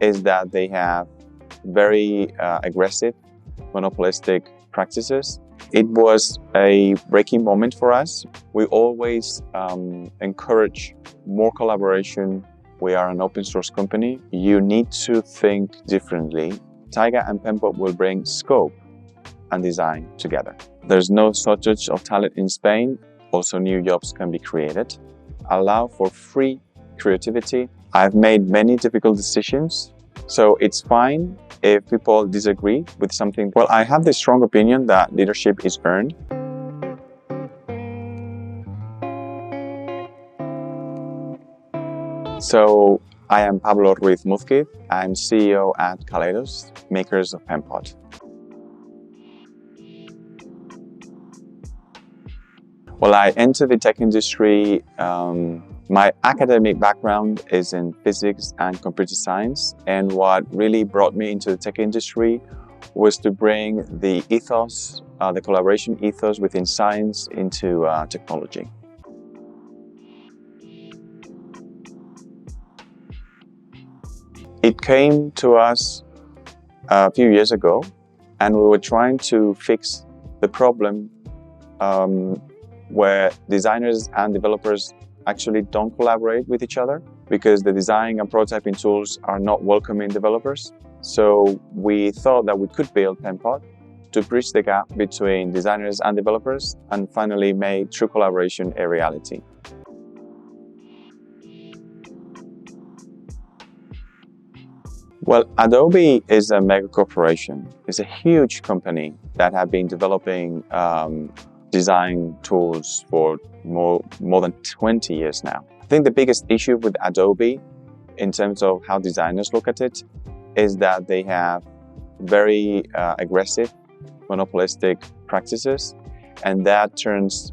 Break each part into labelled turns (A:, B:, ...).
A: is that they have very aggressive, monopolistic practices. It was a breaking moment for us. We always encourage more collaboration. We are an open source company. You need to think differently. Taiga and Penpot will bring scope and design together. There's no shortage of talent in Spain. Also, new jobs can be created. Allow for free creativity. I've made many difficult decisions, so it's fine if people disagree with something. Well, I have the strong opinion that leadership is earned. So, I am Pablo Ruiz-Muzquiz. I'm CEO at Kaleidos, makers of Penpot. Well, I entered the tech industry. My academic background is in physics and computer science, and what really brought me into the tech industry was to bring the ethos, the collaboration ethos within science into technology. It came to us a few years ago, and we were trying to fix the problem where designers and developers actually don't collaborate with each other because the design and prototyping tools are not welcoming developers. So we thought that we could build Penpot to bridge the gap between designers and developers and finally make true collaboration a reality. Well, Adobe is a mega corporation. It's a huge company that have been developing design tools for more than 20 years now. I think the biggest issue with Adobe in terms of how designers look at it is that they have very aggressive, monopolistic practices, and that turns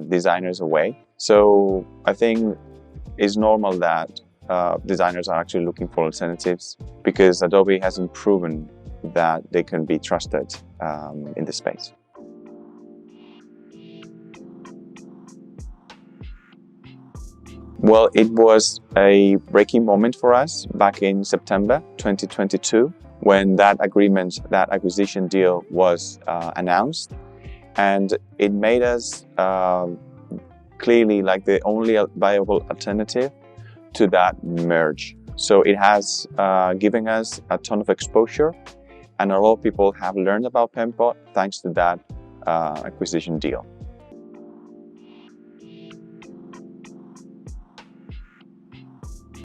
A: designers away. So I think it's normal that designers are actually looking for alternatives because Adobe hasn't proven that they can be trusted in the space. Well, it was a breaking moment for us back in September 2022 when that agreement, that acquisition deal was announced, and it made us clearly like the only viable alternative to that merge. So it has given us a ton of exposure, and a lot of people have learned about Penpot thanks to that acquisition deal.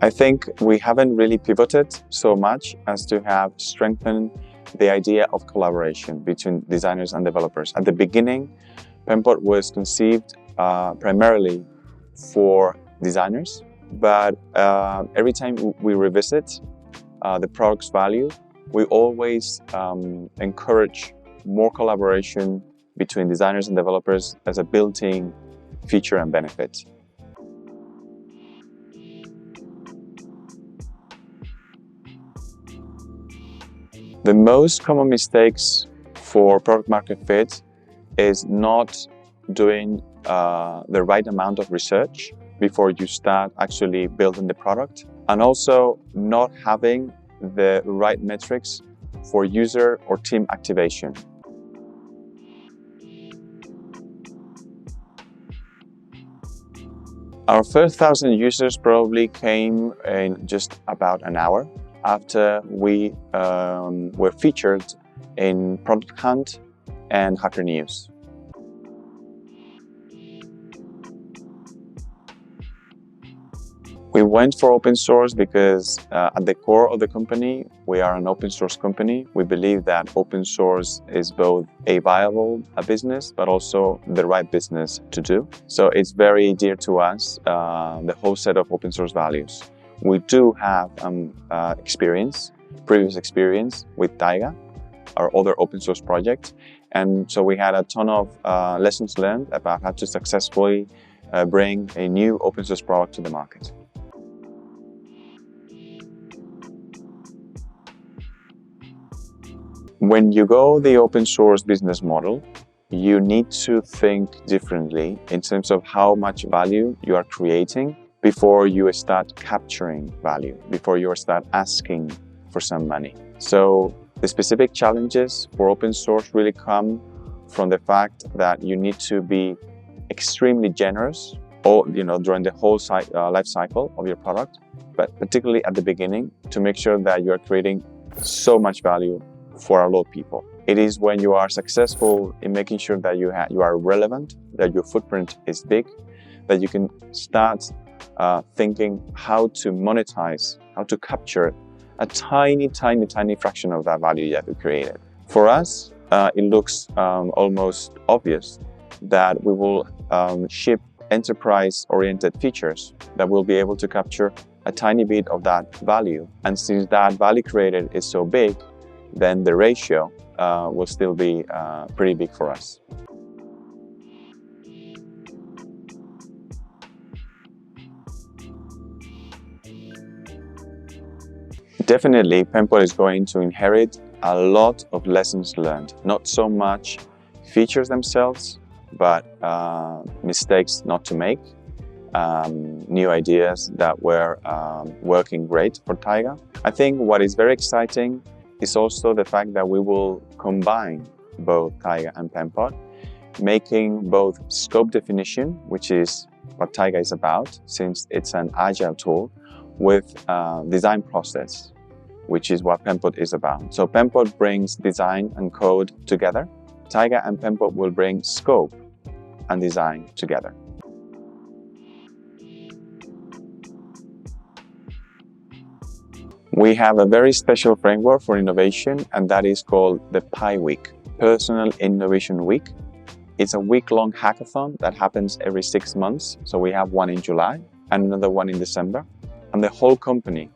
A: I think we haven't really pivoted so much as to have strengthened the idea of collaboration between designers and developers. At the beginning, Penpot was conceived primarily for designers, but every time we revisit the product's value, we always encourage more collaboration between designers and developers as a built-in feature and benefit. The most common mistakes for product market fit is not doing the right amount of research before you start actually building the product, and also not having the right metrics for user or team activation. Our first 1,000 users probably came in just about an hour after we were featured in Product Hunt and Hacker News. We went for open source because at the core of the company, we are an open source company. We believe that open source is both a viable business, but also the right business to do. So it's very dear to us, the whole set of open source values. We do have previous experience with Taiga, our other open source project. And so we had a ton of lessons learned about how to successfully bring a new open source product to the market. When you go the open source business model, you need to think differently in terms of how much value you are creating before you start capturing value, before you start asking for some money. So the specific challenges for open source really come from the fact that you need to be extremely generous during the whole life cycle of your product, but particularly at the beginning, to make sure that you are creating so much value for a lot of people. It is when you are successful in making sure that you are relevant, that your footprint is big, that you can start thinking how to monetize, how to capture a tiny fraction of that value you have created. For us, it looks almost obvious that we will ship enterprise-oriented features that will be able to capture a tiny bit of that value. And since that value created is so big, then the ratio will still be pretty big for us. Definitely, Penpot is going to inherit a lot of lessons learned. Not so much features themselves, but mistakes not to make, new ideas that were working great for Taiga. I think what is very exciting is also the fact that we will combine both Taiga and Penpot, making both scope definition, which is what Taiga is about, since it's an agile tool, with design process, which is what Penpot is about. So Penpot brings design and code together. Taiga and Penpot will bring scope and design together. We have a very special framework for innovation, and that is called the Pi Week, Personal Innovation Week. It's a week-long hackathon that happens every 6 months. So we have one in July and another one in December. And the whole company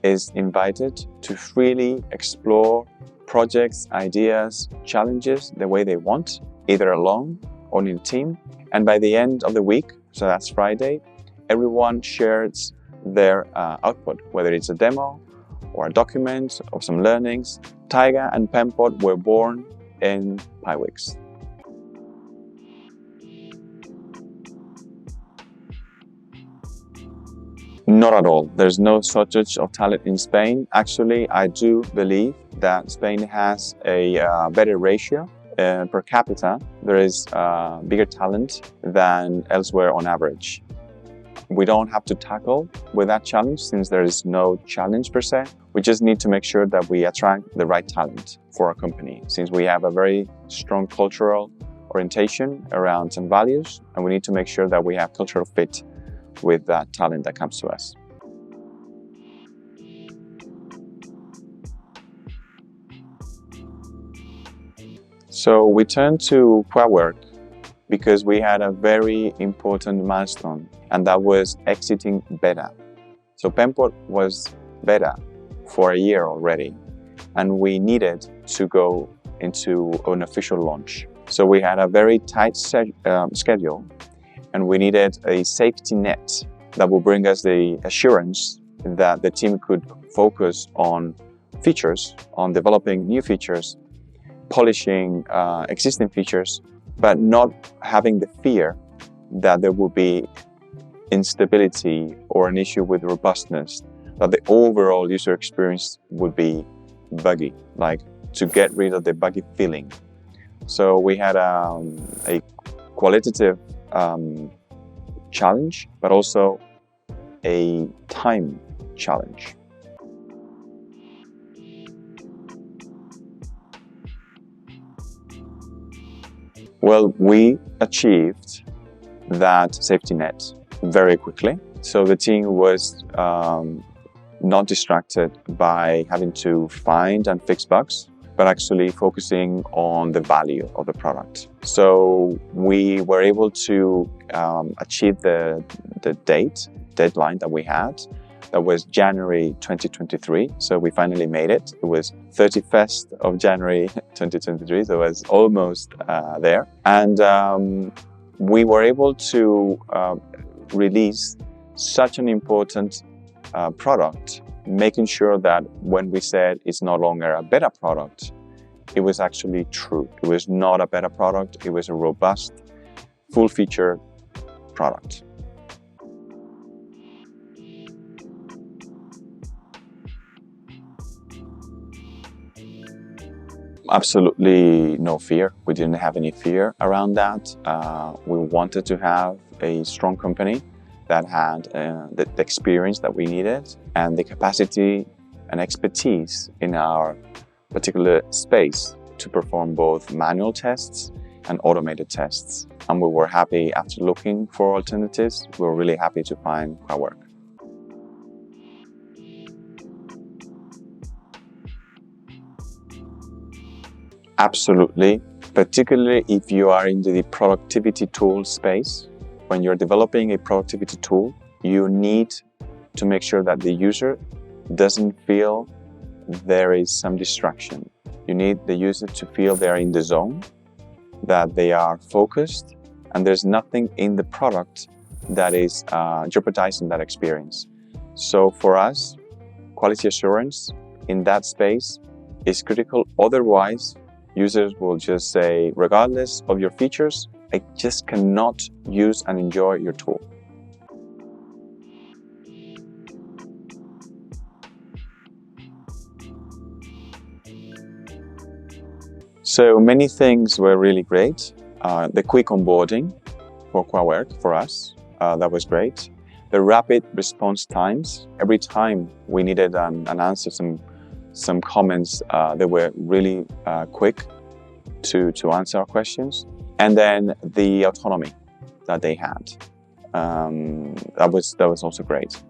A: is invited to freely explore projects, ideas, challenges the way they want, either alone or in a team. And by the end of the week, so that's Friday, everyone shares their output, whether it's a demo or a document or some learnings. Taiga and Penpot were born in Pi Weeks. Not at all. There's no shortage of talent in Spain. Actually, I do believe that Spain has a better ratio per capita. There is bigger talent than elsewhere on average. We don't have to tackle with that challenge since there is no challenge per se. We just need to make sure that we attract the right talent for our company, since we have a very strong cultural orientation around some values, and we need to make sure that we have cultural fit with that talent that comes to us. So we turned to QAwerk because we had a very important milestone, and that was exiting beta. So Penpot was beta for a year already, and we needed to go into an official launch. So we had a very tight schedule, and we needed a safety net that will bring us the assurance that the team could focus on features, on developing new features, polishing existing features, but not having the fear that there will be instability or an issue with robustness, that the overall user experience would be buggy, like to get rid of the buggy feeling. So we had a qualitative challenge, but also a time challenge. Well, we achieved that safety net very quickly. So the team was not distracted by having to find and fix bugs, but actually focusing on the value of the product. So we were able to achieve the deadline that we had. That was January 2023. So we finally made it. It was 31st of January 2023. So it was almost there. And we were able to release such an important product, making sure that when we said it's no longer a beta product, it was actually true. It was not a beta product. It was a robust, full-featured product. Absolutely no fear. We didn't have any fear around that. We wanted to have a strong company that had the experience that we needed and the capacity and expertise in our particular space to perform both manual tests and automated tests. And we were happy, after looking for alternatives, we were really happy to find QAwerk. Absolutely, particularly if you are into the productivity tool space. When you're developing a productivity tool, you need to make sure that the user doesn't feel there is some distraction. You need the user to feel they're in the zone, that they are focused, and there's nothing in the product that is jeopardizing that experience. So for us, quality assurance in that space is critical. Otherwise, users will just say, regardless of your features, I just cannot use and enjoy your tool. So many things were really great. The quick onboarding for QAwerk for us, that was great. The rapid response times. Every time we needed an answer, some comments, they were really quick to answer our questions. And then the autonomy that they had. That was also great.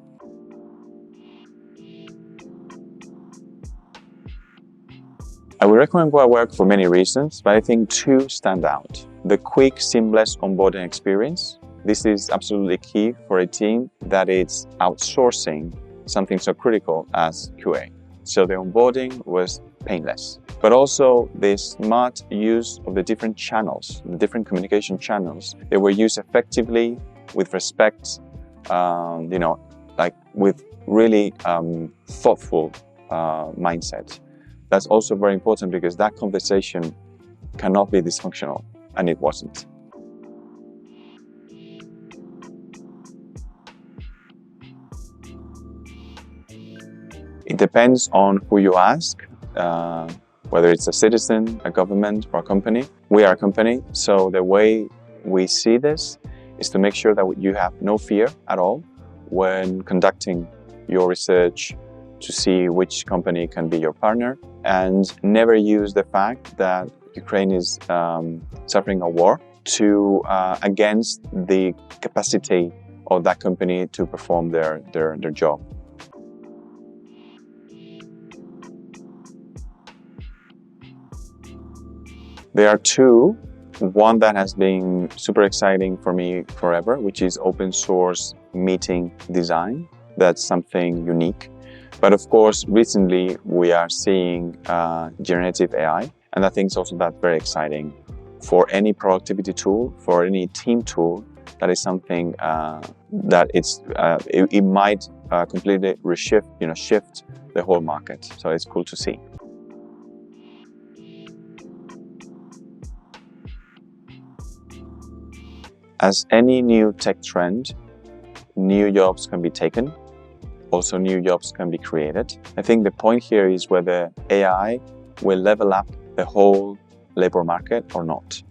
A: I would recommend QAwerk for many reasons, but I think two stand out. The quick, seamless onboarding experience. This is absolutely key for a team that is outsourcing something so critical as QA. So the onboarding was painless. But also the smart use of the different channels, the different communication channels. They were used effectively, with respect, like with really thoughtful mindset. That's also very important because that conversation cannot be dysfunctional, and it wasn't. It depends on who you ask, whether it's a citizen, a government, or a company. We are a company, so the way we see this is to make sure that you have no fear at all when conducting your research to see which company can be your partner, and never use the fact that Ukraine is suffering a war against the capacity of that company to perform their job. There are two. One that has been super exciting for me forever, which is open source meeting design. That's something unique. But of course, recently we are seeing generative AI, and I think it's also that very exciting. For any productivity tool, for any team tool, that is something that it might completely shift the whole market. So it's cool to see. As any new tech trend, new jobs can be taken. Also, new jobs can be created. I think the point here is whether AI will level up the whole labor market or not,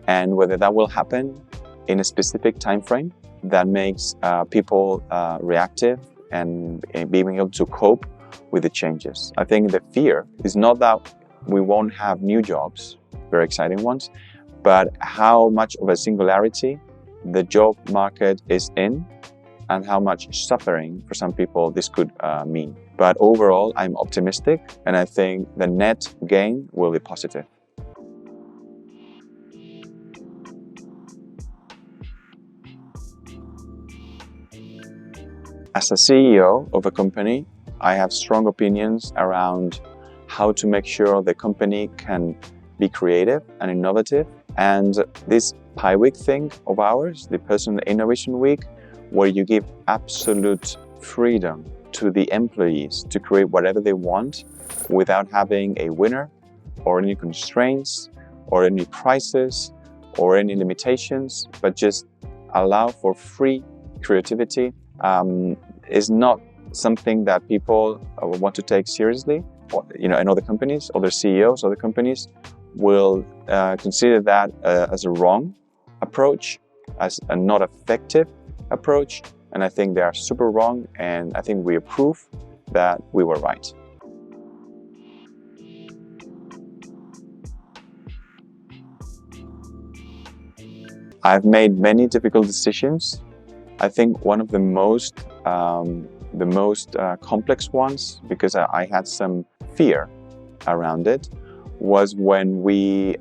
A: and whether that will happen in a specific time frame that makes people reactive and being able to cope with the changes. I think the fear is not that we won't have new jobs, very exciting ones, but how much of a singularity the job market is in, and how much suffering for some people this could mean. But overall, I'm optimistic, and I think the net gain will be positive. As a CEO of a company, I have strong opinions around how to make sure the company can be creative and innovative. And this Pi Week thing of ours, the Personal Innovation Week, where you give absolute freedom to the employees to create whatever they want without having a winner or any constraints or any prices or any limitations, but just allow for free creativity, is not something that people want to take seriously. in other companies, other CEOs, other companies will consider that as a wrong approach, as a not effective approach, and I think they are super wrong, and I think we approve that we were right. I've made many difficult decisions. I think one of the most complex ones, because I had some fear around it, was when we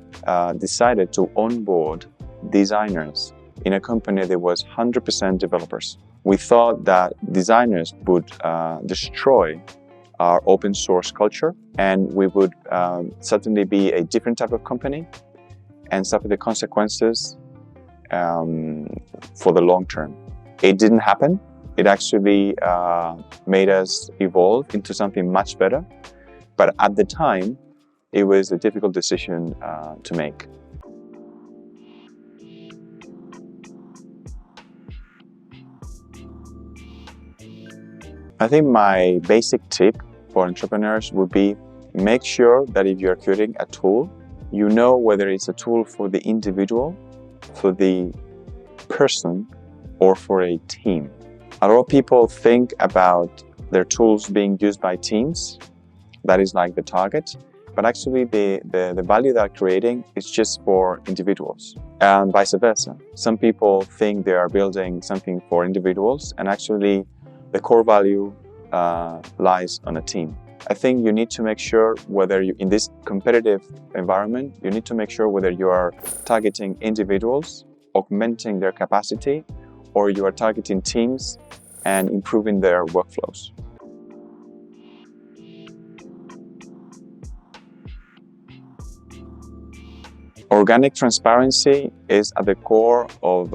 A: decided to onboard designers in a company that was 100% developers. We thought that designers would destroy our open source culture, and we would certainly be a different type of company and suffer the consequences for the long term. It didn't happen. It actually made us evolve into something much better. But at the time, it was a difficult decision to make. I think my basic tip for entrepreneurs would be make sure that if you're creating a tool, you know whether it's a tool for the individual, for the person, or for a team. A lot of people think about their tools being used by teams. That is like the target. But actually the value they're creating is just for individuals, and vice versa. Some people think they are building something for individuals, and actually the core value lies on a team. I think you need to make sure whether in this competitive environment, you need to make sure whether you are targeting individuals, augmenting their capacity, or you are targeting teams and improving their workflows. Organic transparency is at the core of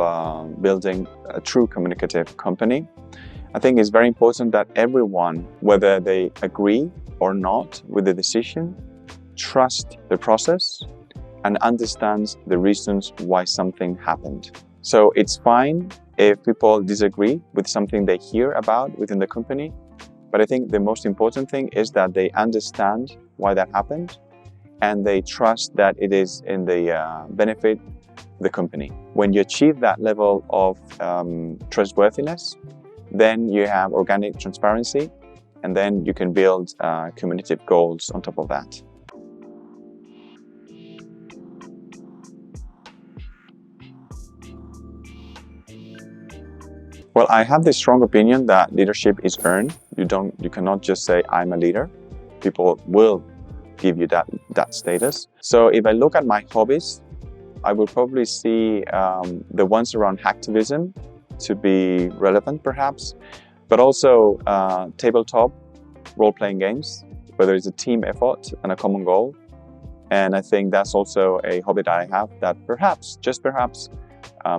A: building a true communicative company. I think it's very important that everyone, whether they agree or not with the decision, trust the process and understands the reasons why something happened. So it's fine if people disagree with something they hear about within the company, but I think the most important thing is that they understand why that happened and they trust that it is in the benefit of the company. When you achieve that level of trustworthiness, then you have organic transparency, and then you can build communicative goals on top of that. Well, I have this strong opinion that leadership is earned. You cannot just say, I'm a leader. People will give you that status. So if I look at my hobbies, I would probably see the ones around hacktivism to be relevant perhaps, but also tabletop role-playing games, whether it's a team effort and a common goal. And I think that's also a hobby that I have that perhaps, just perhaps,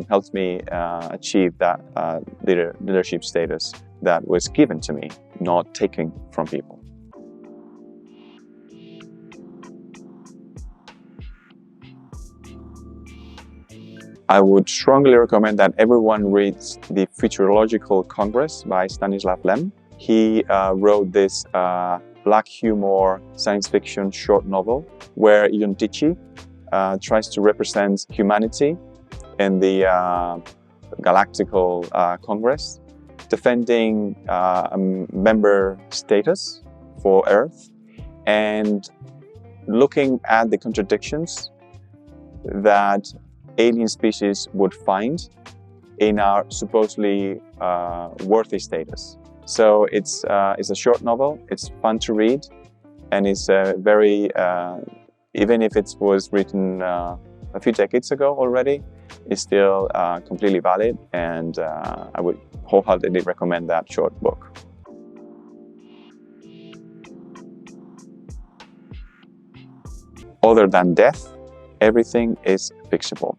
A: helps me achieve that leadership status that was given to me, not taken from people. I would strongly recommend that everyone reads the Futurological Congress by Stanislav Lem. He wrote this black humor science fiction short novel where Ion Tichy tries to represent humanity in the Galactical Congress, defending member status for Earth and looking at the contradictions that alien species would find in our supposedly worthy status. So it's a short novel, it's fun to read, and it's very, even if it was written a few decades ago already, it's still completely valid, and I would wholeheartedly recommend that short book. Other than death, everything is fixable.